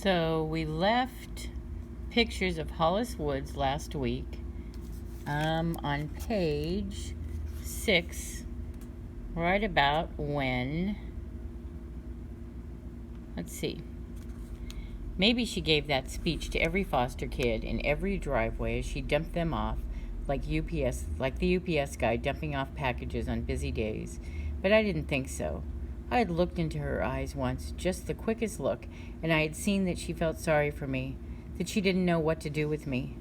So we left pictures of Hollis Woods last week on page 6, right about when, let's see, maybe she gave that speech to every foster kid in every driveway as she dumped them off like the UPS guy dumping off packages on busy days. But I didn't think so. I had looked into her eyes once, just the quickest look, and I had seen that she felt sorry for me, that she didn't know what to do with me.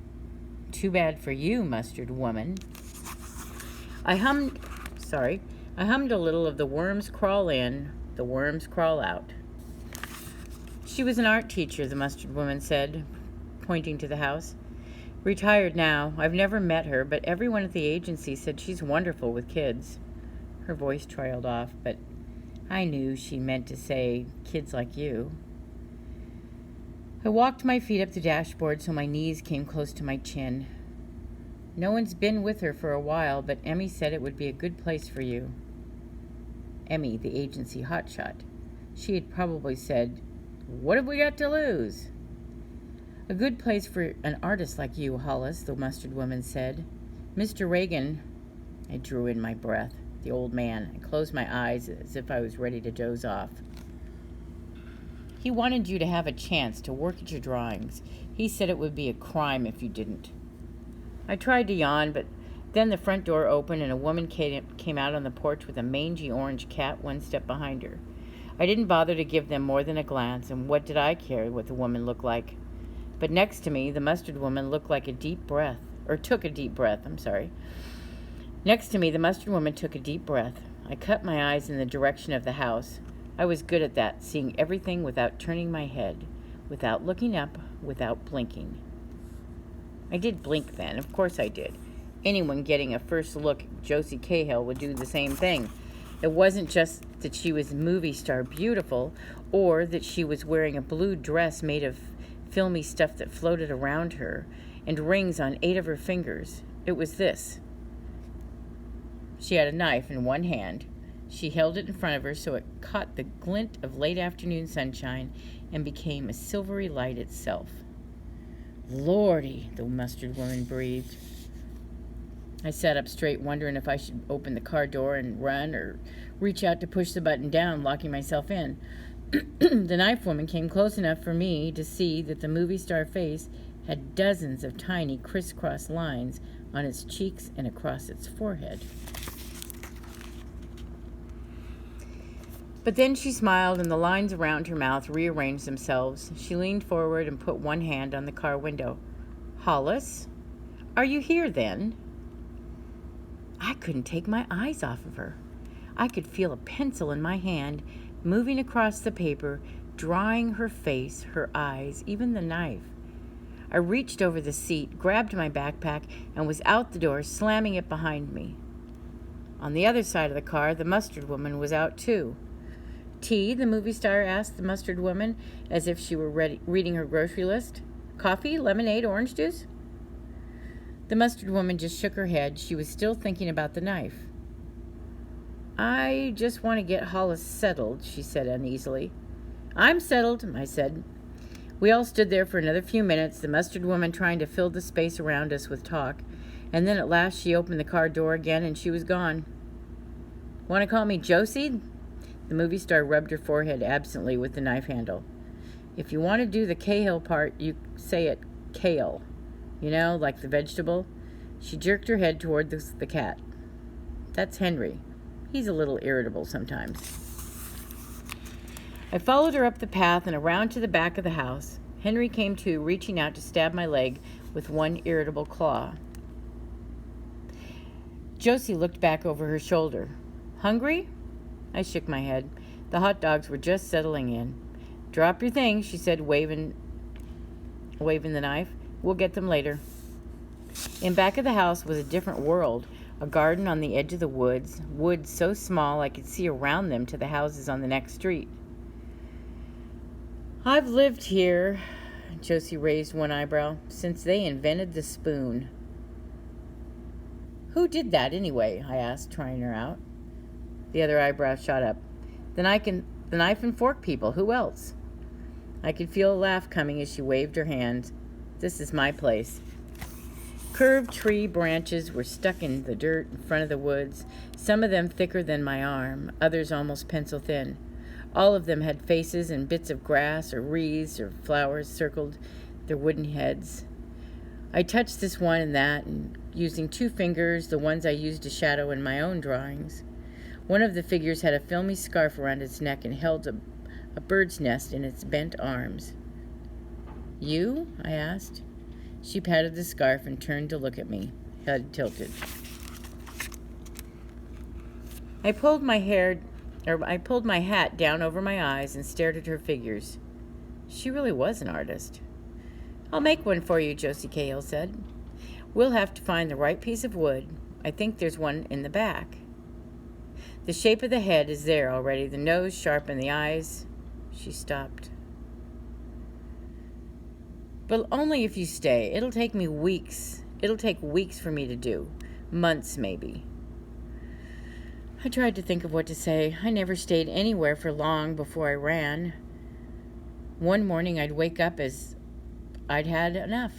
Too bad for you, mustard woman. I hummed a little of The Worms Crawl In, the Worms Crawl Out. She was an art teacher, the mustard woman said, pointing to the house. Retired now. I've never met her, but everyone at the agency said she's wonderful with kids. Her voice trailed off, but I knew she meant to say, kids like you. I walked my feet up the dashboard so my knees came close to my chin. No one's been with her for a while, but Emmy said it would be a good place for you. Emmy, the agency hotshot. She had probably said, what have we got to lose? A good place for an artist like you, Hollis, the mustard woman said. Mr. Reagan, I drew in my breath. The old man. I closed my eyes as if I was ready to doze off. He wanted you to have a chance to work at your drawings. He said it would be a crime if you didn't. I tried to yawn, but then the front door opened and a woman came out on the porch with a mangy orange cat one step behind her. I didn't bother to give them more than a glance, and what did I care what the woman looked like? But next to me, the mustard woman took a deep breath. Next to me, the mustard woman took a deep breath. I cut my eyes in the direction of the house. I was good at that, seeing everything without turning my head, without looking up, without blinking. I did blink then, of course I did. Anyone getting a first look at Josie Cahill would do the same thing. It wasn't just that she was movie star beautiful, or that she was wearing a blue dress made of filmy stuff that floated around her, and rings on 8 of her fingers. It was this. She had a knife in one hand. She held it in front of her so it caught the glint of late afternoon sunshine and became a silvery light itself. Lordy, the mustard woman breathed. I sat up straight, wondering if I should open the car door and run or reach out to push the button down, locking myself in. The knife woman came close enough for me to see that the movie star face had dozens of tiny crisscross lines on its cheeks and across its forehead. But then she smiled and the lines around her mouth rearranged themselves. She leaned forward and put one hand on the car window. Hollis, are you here then? I couldn't take my eyes off of her. I could feel a pencil in my hand, moving across the paper, drawing her face, her eyes, even the knife. I reached over the seat, grabbed my backpack, and was out the door, slamming it behind me. On the other side of the car, the mustard woman was out too. Tea, the movie star asked the mustard woman, as if she were reading her grocery list. Coffee, lemonade, orange juice? The mustard woman just shook her head. She was still thinking about the knife. I just want to get Hollis settled, she said uneasily. I'm settled, I said. We all stood there for another few minutes, the mustard woman trying to fill the space around us with talk, and then at last she opened the car door again and she was gone. Want to call me Josie? The movie star rubbed her forehead absently with the knife handle. If you want to do the Cahill part, you say it kale. You know, like the vegetable. She jerked her head toward the cat. That's Henry. He's a little irritable sometimes. I followed her up the path and around to the back of the house. Henry came to, reaching out to stab my leg with one irritable claw. Josie looked back over her shoulder. Hungry? I shook my head. The hot dogs were just settling in. Drop your things, she said, waving the knife. We'll get them later. In back of the house was a different world, a garden on the edge of the woods so small I could see around them to the houses on the next street. I've lived here, Josie raised one eyebrow, since they invented the spoon. Who did that anyway? I asked, trying her out. The other eyebrow shot up. The knife and fork people. Who else? I could feel a laugh coming as she waved her hands. This is my place. Curved tree branches were stuck in the dirt in front of the woods, some of them thicker than my arm, others almost pencil thin. All of them had faces, and bits of grass or wreaths or flowers circled their wooden heads. I touched this one and that, and using 2 fingers, the ones I used to shadow in my own drawings. One of the figures had a filmy scarf around its neck and held a bird's nest in its bent arms. You? I asked. She patted the scarf and turned to look at me, head tilted. I pulled my hat down over my eyes and stared at her figures. She really was an artist. I'll make one for you, Josie Cahill said. We'll have to find the right piece of wood. I think there's one in the back. The shape of the head is there already, the nose sharp and the eyes. She stopped. But only if you stay. It'll take me weeks. It'll take weeks for me to do. Months, maybe. I tried to think of what to say. I never stayed anywhere for long before I ran. One morning I'd wake up as I'd had enough.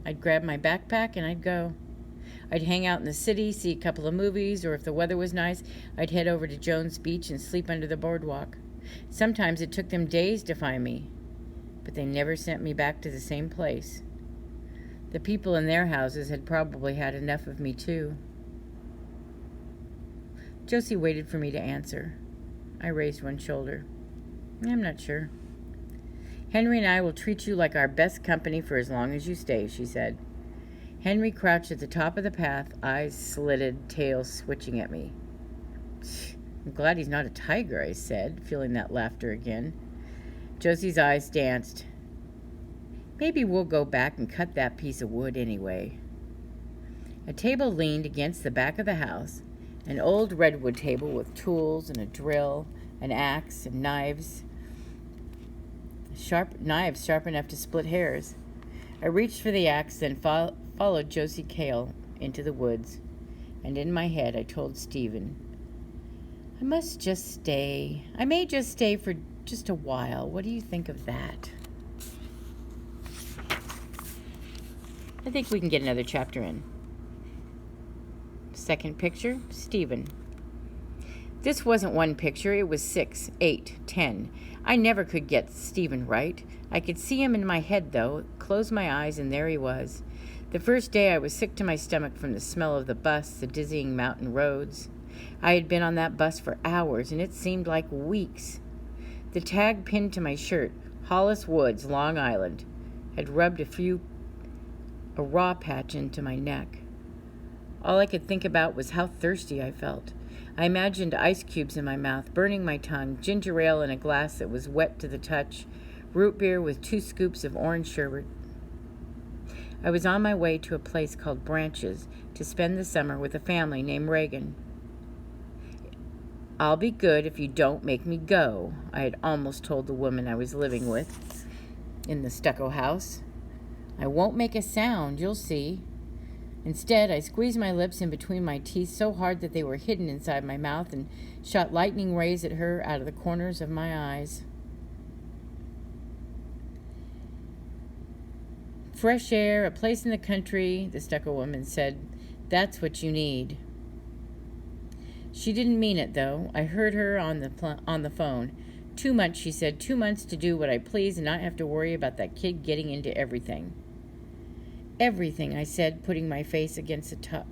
I'd grab my backpack and I'd go. I'd hang out in the city, see a couple of movies, or if the weather was nice, I'd head over to Jones Beach and sleep under the boardwalk. Sometimes it took them days to find me, but they never sent me back to the same place. The people in their houses had probably had enough of me too. Josie waited for me to answer. I raised one shoulder. I'm not sure. Henry and I will treat you like our best company for as long as you stay, she said. Henry crouched at the top of the path, eyes slitted, tail switching at me. I'm glad he's not a tiger, I said, feeling that laughter again. Josie's eyes danced. Maybe we'll go back and cut that piece of wood anyway. A table leaned against the back of the house, an old redwood table with tools and a drill, an axe, and knives. Sharp enough to split hairs. I reached for the axe, then followed Josie Cahill into the woods, and in my head I told Stephen, I may just stay for just a while. What do you think of that? I think we can get another chapter in. Second picture, Stephen. This wasn't one picture, it was 6, 8, 10. I never could get Stephen right. I could see him in my head, though. Closed my eyes, and there he was. The first day I was sick to my stomach from the smell of the bus, the dizzying mountain roads. I had been on that bus for hours, and it seemed like weeks. The tag pinned to my shirt, Hollis Woods, Long Island, had rubbed a raw patch into my neck. All I could think about was how thirsty I felt. I imagined ice cubes in my mouth, burning my tongue, ginger ale in a glass that was wet to the touch, root beer with 2 scoops of orange sherbet. I was on my way to a place called Branches to spend the summer with a family named Reagan. I'll be good if you don't make me go, I had almost told the woman I was living with in the stucco house. I won't make a sound, you'll see. Instead, I squeezed my lips in between my teeth so hard that they were hidden inside my mouth and shot lightning rays at her out of the corners of my eyes. Fresh air, a place in the country, the stucco woman said. That's what you need. She didn't mean it, though. I heard her on the phone. 2 months, she said. 2 months to do what I please and not have to worry about that kid getting into everything. Everything, I said, putting my face against the top...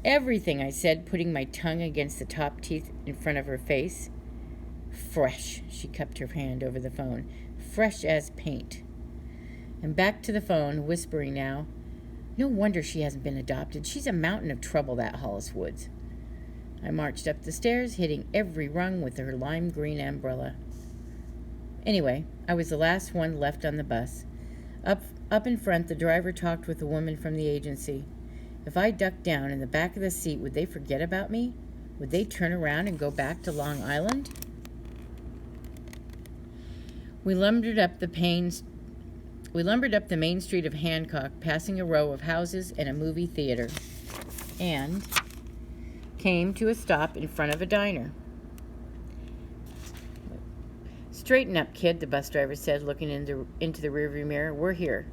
Everything, I said, putting my tongue against the top teeth in front of her face. Fresh, she cupped her hand over the phone. Fresh as paint. And back to the phone, whispering now. No wonder she hasn't been adopted. She's a mountain of trouble, that Hollis Woods. I marched up the stairs, hitting every rung with her lime green umbrella. Anyway, I was the last one left on the bus. Up in front, the driver talked with the woman from the agency. If I ducked down in the back of the seat, would they forget about me? Would they turn around and go back to Long Island? We lumbered up the main street of Hancock, passing a row of houses and a movie theater, and came to a stop in front of a diner. Straighten up, kid, the bus driver said, looking into the rearview mirror. We're here.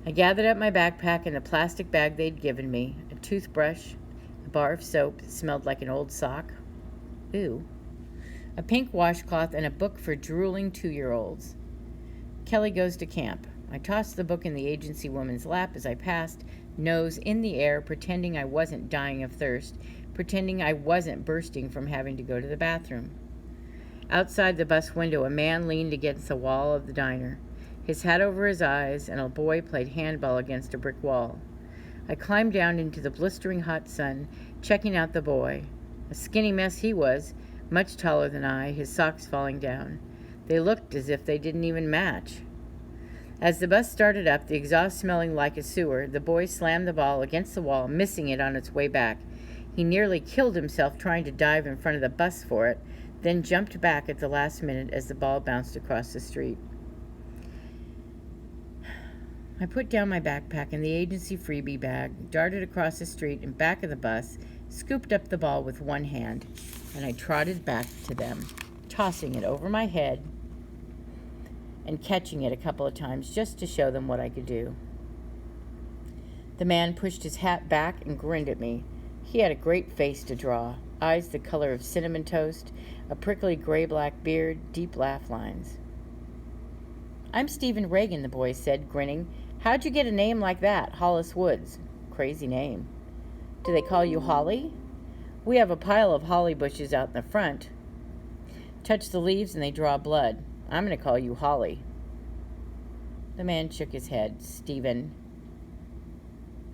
I gathered up my backpack and the plastic bag they'd given me, a toothbrush, a bar of soap that smelled like an old sock. Ew. A pink washcloth and a book for drooling 2-year-olds. Kelly Goes to Camp. I tossed the book in the agency woman's lap as I passed, nose in the air, pretending I wasn't dying of thirst, pretending I wasn't bursting from having to go to the bathroom. Outside the bus window, a man leaned against the wall of the diner, his hat over his eyes, and a boy played handball against a brick wall. I climbed down into the blistering hot sun, checking out the boy. A skinny mess he was, much taller than I, his socks falling down. They looked as if they didn't even match. As the bus started up, the exhaust smelling like a sewer, the boy slammed the ball against the wall, missing it on its way back. He nearly killed himself trying to dive in front of the bus for it, then jumped back at the last minute as the ball bounced across the street. I put down my backpack and the agency freebie bag, darted across the street and back of the bus, scooped up the ball with one hand, and I trotted back to them, tossing it over my head and catching it a couple of times just to show them what I could do. The man pushed his hat back and grinned at me. He had a great face to draw, eyes the color of cinnamon toast, a prickly gray-black beard, deep laugh lines. I'm Stephen Reagan, the boy said, grinning. How'd you get a name like that, Hollis Woods? Crazy name. Do they call you Holly? We have a pile of holly bushes out in the front. Touch the leaves and they draw blood. I'm going to call you Holly. The man shook his head. Stephen.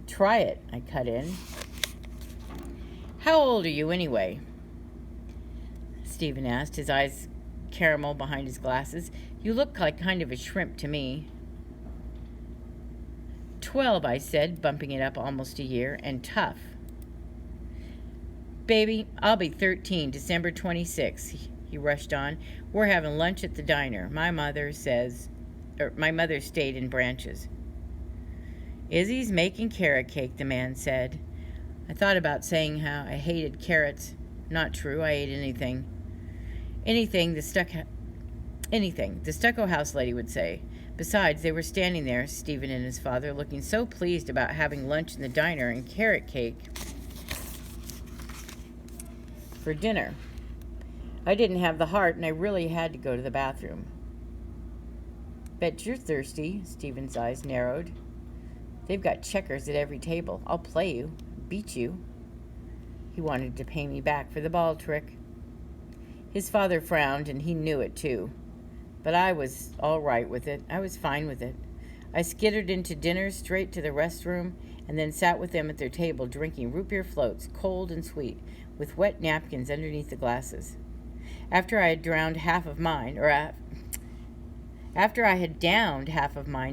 Try it, I cut in. How old are you anyway? Stephen asked, his eyes caramel behind his glasses. You look like kind of a shrimp to me. 12, I said, bumping it up almost a year, and tough. Baby, I'll be 13, December 26, he rushed on. We're having lunch at the diner. My mother stayed in Branches. Izzy's making carrot cake, the man said. I thought about saying how I hated carrots. Not true, I ate anything. Anything, the stucco house lady would say. Besides, they were standing there, Stephen and his father, looking so pleased about having lunch in the diner and carrot cake for dinner. I didn't have the heart, and I really had to go to the bathroom. Bet you're thirsty, Stephen's eyes narrowed. They've got checkers at every table. I'll play you, beat you. He wanted to pay me back for the ball trick. His father frowned, and he knew it too. But I was all right with it. I was fine with it. I skittered into dinner straight to the restroom and then sat with them at their table drinking root beer floats, cold and sweet, with wet napkins underneath the glasses. After I had downed half of mine,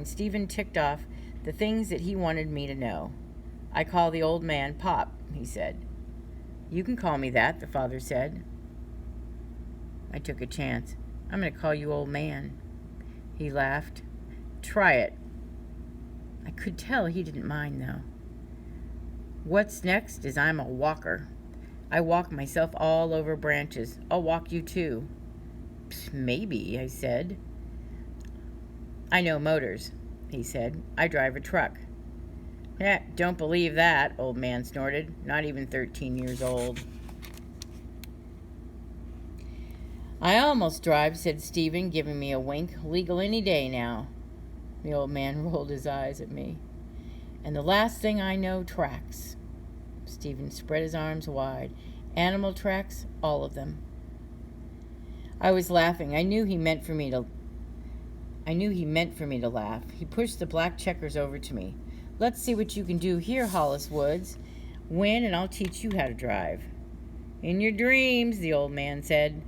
Stephen ticked off the things that he wanted me to know. I call the old man Pop, he said. You can call me that, the father said. I took a chance. I'm going to call you old man. He laughed. Try it. I could tell he didn't mind, though. What's next is I'm a walker. I walk myself all over Branches. I'll walk you too. Maybe, I said. I know motors, he said. I drive a truck. Don't believe that, old man snorted. Not even 13 years old. I almost drive, said Stephen, giving me a wink. Legal any day now. The old man rolled his eyes at me. And the last thing I know, tracks. Stephen spread his arms wide. Animal tracks, all of them. I was laughing. I knew he meant for me to laugh. He pushed the black checkers over to me. Let's see what you can do here, Hollis Woods. Win, and I'll teach you how to drive. In your dreams, the old man said.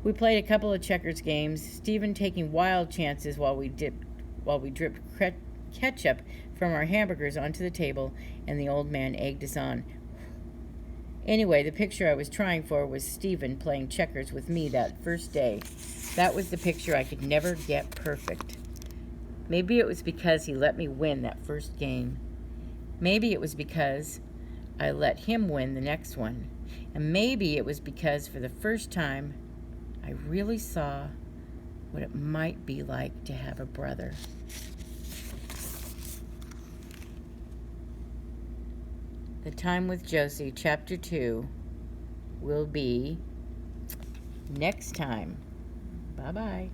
We played a couple of checkers games, Stephen taking wild chances while we dripped ketchup from our hamburgers onto the table, and the old man egged us on. Anyway, the picture I was trying for was Stephen playing checkers with me that first day. That was the picture I could never get perfect. Maybe it was because he let me win that first game. Maybe it was because I let him win the next one. And maybe it was because for the first time I really saw what it might be like to have a brother. The Time with Josie, Chapter 2, will be next time. Bye-bye.